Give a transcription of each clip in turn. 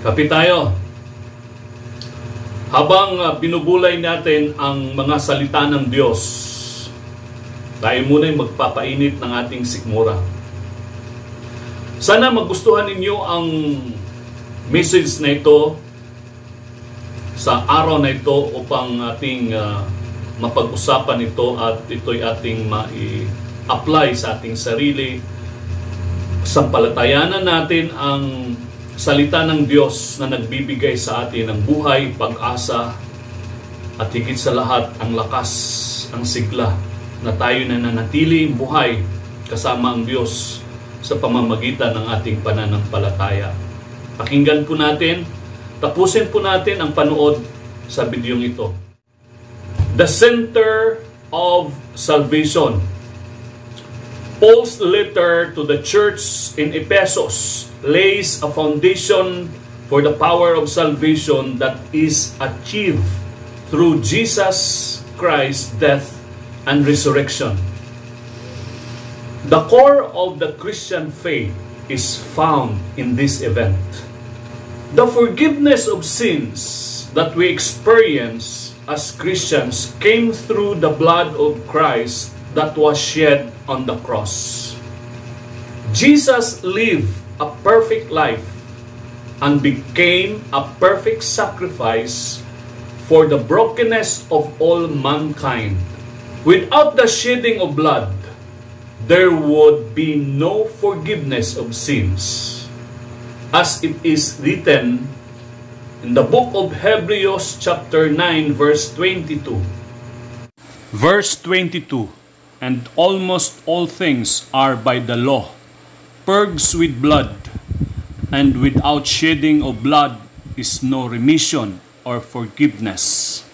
Kapit tayo. Habang binubulay natin ang mga salita ng Diyos, tayo muna'y magpapainit ng ating sikmura. Sana magustuhan ninyo ang message na ito sa araw na ito upang ating mapag-usapan ito at ito'y ating ma-apply sa ating sarili. Sampalatayanan natin ang salita ng Diyos na nagbibigay sa atin ng buhay, pag-asa, at higit sa lahat ang lakas, ang sigla na tayo na nanatiling buhay kasama ang Diyos sa pamamagitan ng ating pananampalataya. Pakinggan po natin, tapusin po natin ang panood sa bidyong ito. The Center of Salvation. Paul's letter to the church in Ephesus lays a foundation for the power of salvation that is achieved through Jesus Christ's death and resurrection. The core of the Christian faith is found in this event. The forgiveness of sins that we experience as Christians came through the blood of Christ that was shed on the cross. Jesus lived a perfect life and became a perfect sacrifice for the brokenness of all mankind. Without the shedding of blood, there would be no forgiveness of sins. As it is written in the book of Hebrews chapter 9 verse 22. Verse 22. And almost all things are by the law, purged with blood, and without shedding of blood is no remission or forgiveness.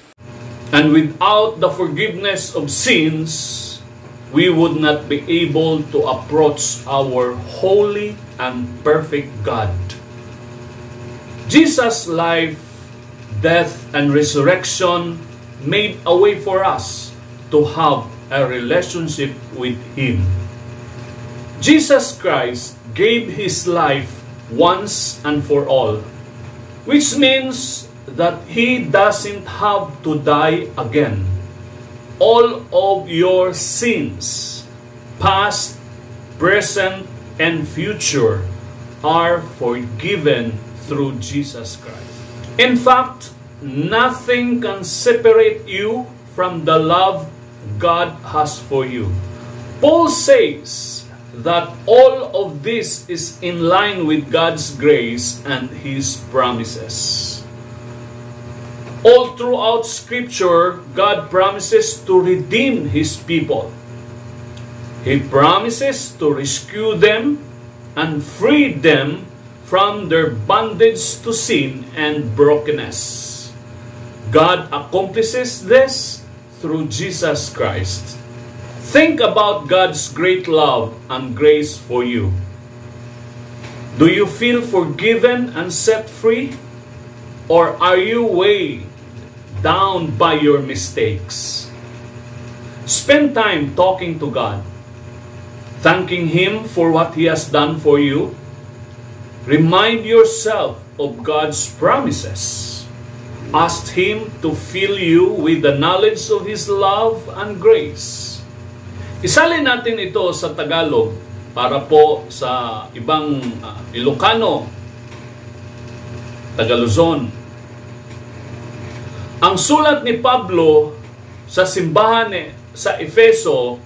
And without the forgiveness of sins, we would not be able to approach our holy and perfect God. Jesus' life, death, and resurrection made a way for us to have a relationship with Him. Jesus Christ gave His life once and for all, which means that He doesn't have to die again. All of your sins, past, present, and future, are forgiven through Jesus Christ. In fact, nothing can separate you from the love God has for you. Paul says that all of this is in line with God's grace and His promises. All throughout Scripture, God promises to redeem His people. He promises to rescue them and free them from their bondage to sin and brokenness. God accomplishes this through Jesus Christ. Think about God's great love and grace for you. Do you feel forgiven and set free? Or are you weighed down by your mistakes? Spend time talking to God, thanking Him for what He has done for you. Remind yourself of God's promises. Ask Him to fill you with the knowledge of His love and grace. Isalin natin ito sa Tagalog para po sa ibang Ilocano, Tagaluzon. Ang sulat ni Pablo sa simbahan sa Efeso,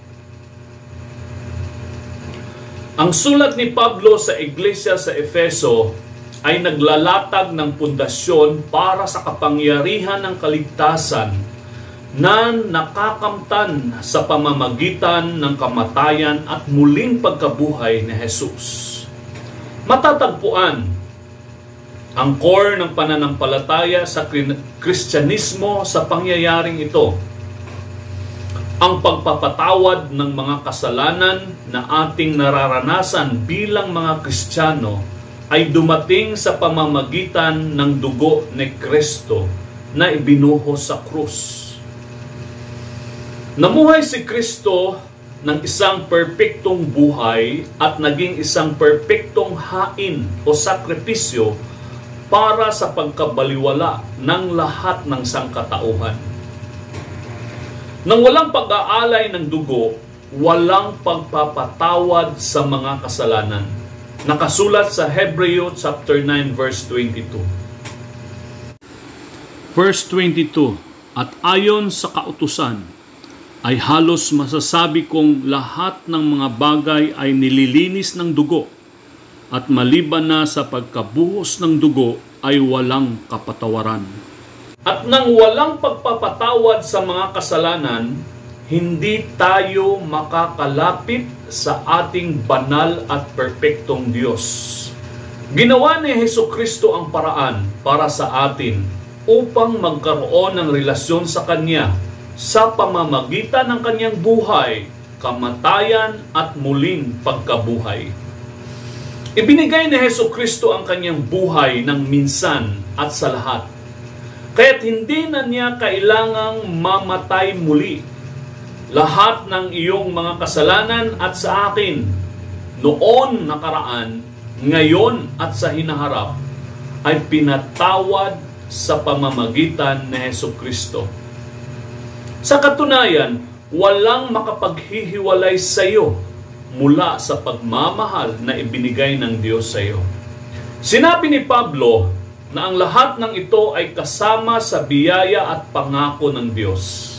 ang sulat ni Pablo sa iglesia sa Efeso ay naglalatag ng pundasyon para sa kapangyarihan ng kaligtasan na nakakamtan sa pamamagitan ng kamatayan at muling pagkabuhay ni Jesus. Matatagpuan ang core ng pananampalataya sa Kristyanismo sa pangyayaring ito. Ang pagpapatawad ng mga kasalanan na ating nararanasan bilang mga Kristiyano ay dumating sa pamamagitan ng dugo ni Kristo na ibinuhos sa krus. Namuhay si Kristo ng isang perpektong buhay at naging isang perpektong hain o sakripisyo para sa pagkabaliwala ng lahat ng sangkatauhan. Nang walang pag-aalay ng dugo, walang pagpapatawad sa mga kasalanan. Nakasulat sa Hebreo chapter 9 verse 22. Verse 22, at ayon sa kautusan, ay halos masasabi kong lahat ng mga bagay ay nililinis ng dugo, at maliban na sa pagkabuhos ng dugo ay walang kapatawaran. At nang walang pagpapatawad sa mga kasalanan, hindi tayo makakalapit sa ating banal at perpektong Diyos. Ginawa ni Hesukristo ang paraan para sa atin upang magkaroon ng relasyon sa Kanya sa pamamagitan ng Kanyang buhay, kamatayan at muling pagkabuhay. Ibinigay ni Hesukristo ang Kanyang buhay ng minsan at sa lahat. Kaya't hindi na Niya kailangang mamatay muli. Lahat ng iyong mga kasalanan at sa akin, noon nakaraan, ngayon at sa hinaharap, ay pinatawad sa pamamagitan ni Hesukristo. Sa katunayan, walang makapaghihiwalay sa iyo mula sa pagmamahal na ibinigay ng Diyos sa iyo. Sinabi ni Pablo na ang lahat ng ito ay kasama sa biyaya at pangako ng Diyos.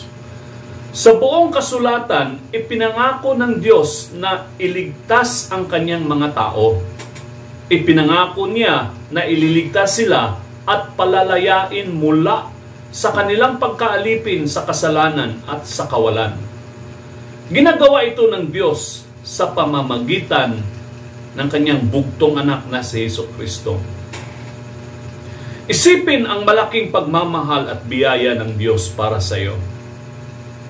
Sa buong kasulatan, ipinangako ng Diyos na iligtas ang Kanyang mga tao. Ipinangako Niya na ililigtas sila at palalayain mula sa kanilang pagkaalipin sa kasalanan at sa kawalan. Ginagawa ito ng Diyos sa pamamagitan ng Kanyang bugtong anak na si Hesukristo. Isipin ang malaking pagmamahal at biyaya ng Diyos para sa iyo.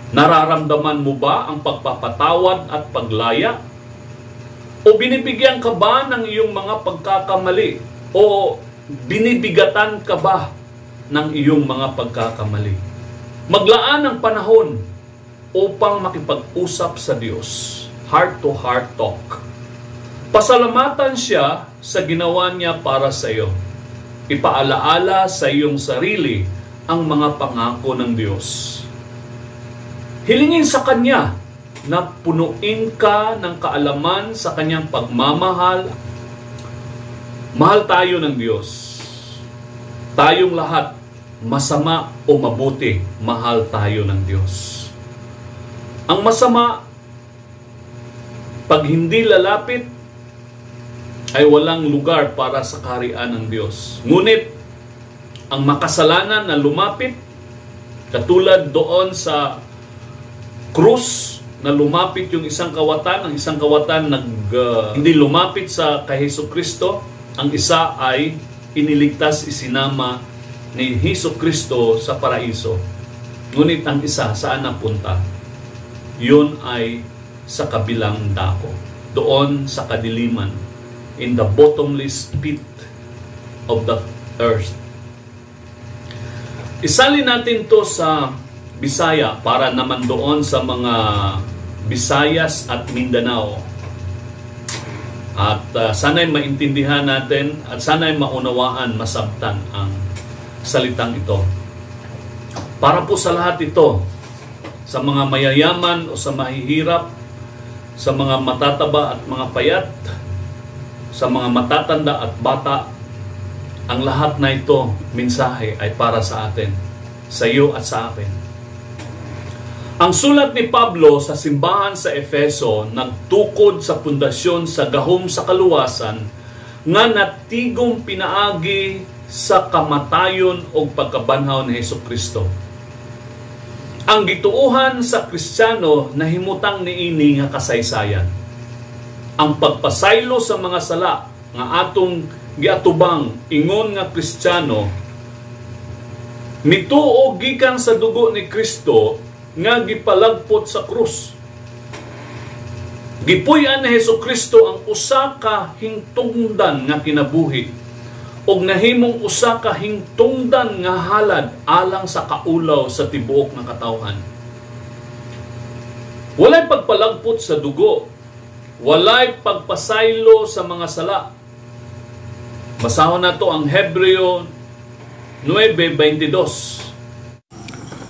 Nararamdaman mo ba ang pagpapatawad at paglaya? O binibigyan ka ba ng iyong mga pagkakamali? O binibigatan ka ba ng iyong mga pagkakamali? Maglaan ng panahon upang makipag-usap sa Diyos. Heart-to-heart talk. Pasalamatan siya sa ginawa niya para sa iyo. Ipaalaala sa iyong sarili ang mga pangako ng Diyos. Hilingin sa Kanya na punuin ka ng kaalaman sa Kanyang pagmamahal. Mahal tayo ng Diyos. Tayong lahat, masama o mabuti, mahal tayo ng Diyos. Ang masama, pag hindi lalapit, ay walang lugar para sa kaharian ng Diyos. Ngunit, ang makasalanan na lumapit, katulad doon sa krus na lumapit yung isang kawatan, ang isang kawatan hindi lumapit sa kay Hesukristo, ang isa ay iniligtas, isinama ni Hesukristo sa paraiso. Ngunit ang isa, saan napunta? Yun ay sa kabilang dako. Doon sa kadiliman, in the bottomless pit of the earth. Isalin natin to sa Bisaya para naman doon sa mga Visayas at Mindanao. At sana'y maintindihan natin at sana'y maunawaan, masabtan ang salitang ito. Para po sa lahat ito, sa mga mayayaman o sa mahihirap, sa mga matataba at mga payat, sa mga matatanda at bata, ang lahat na ito, mensahe ay para sa atin, sa iyo at sa akin. Ang sulat ni Pablo sa simbahan sa Efeso nagtukod sa pundasyon sa gahom sa kaluwasan nga natigong pinaagi sa kamatayon o pagkabanhaw ni Hesukristo. Ang gituuhan sa Kristiyano nahimutang niini nga kasaysayan. Ang pagpasaylo sa mga sala nga atong giatubang ingon nga Kristiyano mituo gikan sa dugo ni Kristo nga gipalagpot sa krus. Gipuy-an ni Hesukristo ang usa ka hingtungdan nga kinabuhi ug nahimong usa ka hingtungdan nga halad alang sa kaulaw sa tibuok nga katawhan. Walay pagpalagpot sa dugo, walay pagpasaylo sa mga sala. Basahon na to ang Hebreo 9:22.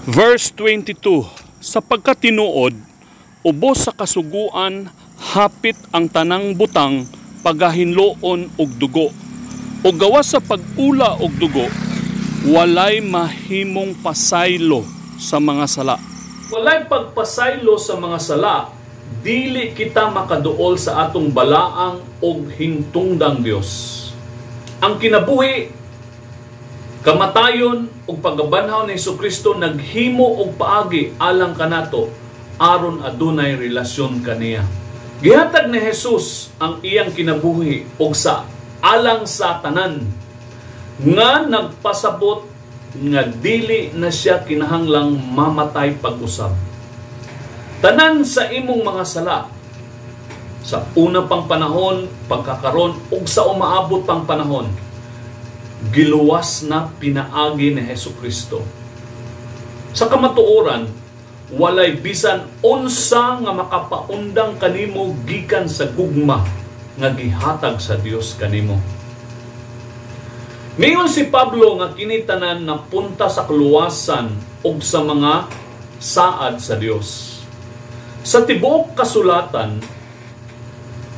Verse 22, sapagkat tinuod, ubos sa kasuguan, hapit ang tanang butang, pagahinloon og dugo. O gawas sa pag-ula og dugo, walay mahimong pasaylo sa mga sala. Walay pagpasaylo sa mga sala, dili kita makaduol sa atong balaang og hingtungdang Dios. Ang kinabuhi, kamatayon ug pagabanhaw ni Hesukristo naghimo og paagi alang kanato aron adunay relasyon kaniya. Gihatag ni Jesus ang iyang kinabuhi og sa alang sa tanan nga nagpasabot nga dili na siya kinahanglang mamatay pag-usab. Tanan sa imong mga sala sa una pang panahon, pagkakaron ug sa umaabot pang panahon, giluwas na pinaagi ni Hesukristo. Sa kamatuoran, walay bisan unsa nga makapaundang kanimo gikan sa gugma nga gihatag sa Dios kanimo. Mingon si Pablo nga kini tanan napunta sa kaluwasan ug sa mga saad sa Dios. Sa tibuok kasulatan,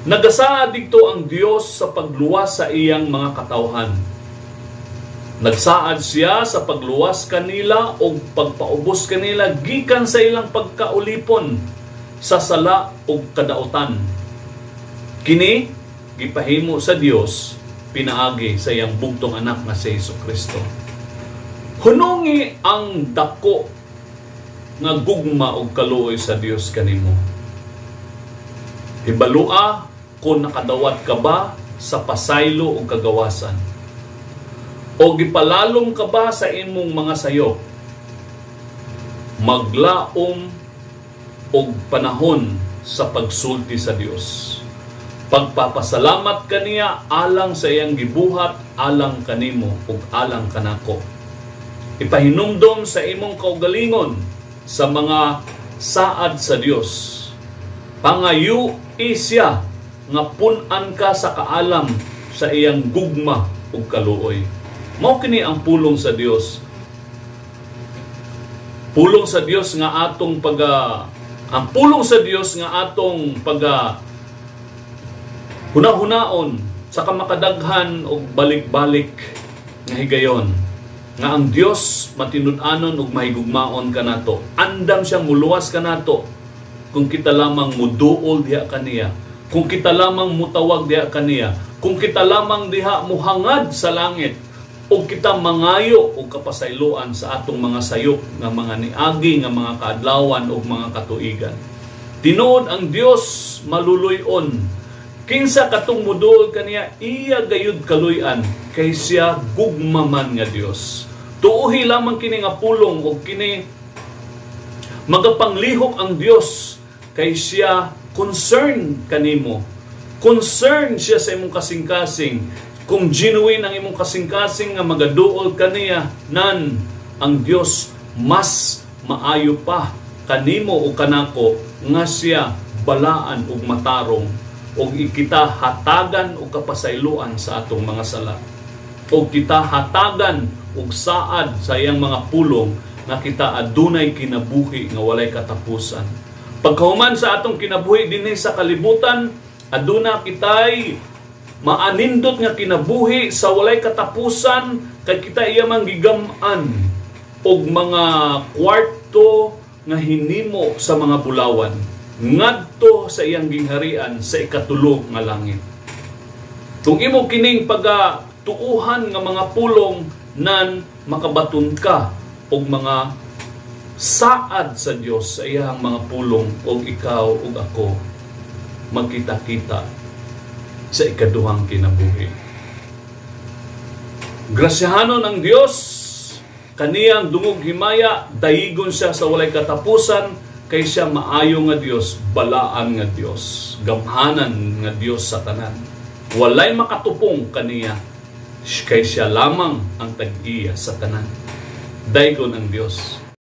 nagasaad dito ang Dios sa pagluwas sa iyang mga katawhan. Nagsaad siya sa pagluwas kanila o pagpaubos kanila gikan sa ilang pagkaulipon sa sala o kadautan. Kini, gipahimo sa Dios, pinaagi sa iyang bugtong anak na si Hesukristo. Hunungi ang dako nga gugma o kaluoy sa Dios kanimo. Hibalua kung nakadawat ka ba sa pasaylo o kagawasan. O gipalalom ka ba sa imong mga sayo? Maglaom og panahon sa pagsulti sa Dios. Pagpapasalamat kaniya alang sa iyang gibuhat, alang kanimo ug alang kanako. Ipahinumdom sa imong kaugalingon sa mga saad sa Dios. Pangayu isya nga pun-an ka sa kaalam sa iyang gugma ug kaluoy. Mao kini ang pulong sa Dios. Pulong sa Dios nga atong ang pulong sa Dios nga atong huna-hunaon sa kamakadaghan og balik-balik nga higayon nga ang Dios matinud-anon ug mahigugmaon kanato. Andam siyang muluwas kanato kung kita lamang muduol diha kaniya, kung kita lamang mutawag diha kaniya, kung kita lamang diha muhangad sa langit, o kita mangayo o kapasayloan sa atong mga sayop nga mga niagi nga mga kaadlawan o mga katuigan. Tinuod ang Dios maluluyon. Kinsa katong muduol kaniya, iya gayud kaluy-an kay siya gugmaman nga Dios. Tuuhi lamang kini nga pulong o kini magapanglihok ang Dios kay siya concern kanimo. Concern siya sa imong kasing-kasing. Kung genuine ang imong kasing-kasing nga magaduol kaniya, nan ang Dios mas maayo pa kanimo o kanako nga siya balaan ug matarong ug kita hatagan og kapasayloan sa atong mga sala. Og kita hatagan og saad sa iyang mga pulong nga kita adunay kinabuhi nga walay katapusan. Pagkahuman sa atong kinabuhi dinhi sa kalibutan, aduna kitay maanindot nga kinabuhi sa walay katapusan kay kita iya manggigam-an og mga kwarto nga hinimo sa mga bulawan ngadto sa iyang gingharian sa ikatulo nga langit. Kung imo kining pagatuuhan nga mga pulong nan makabaton ka og mga saad sa Dios sa iyang mga pulong og ikaw ug ako magkita-kita sa ikaduhang kinabuhi. Grasyahanon ang Dios kaniyang dungog himaya, dayigon siya sa walay katapusan kay siya maayo nga Dios, balaan nga Dios, gamhanan nga Dios sa tanan. Walay makatupong kaniya kay siya lamang ang tag-iya sa tanan. Dayigon ang Dios.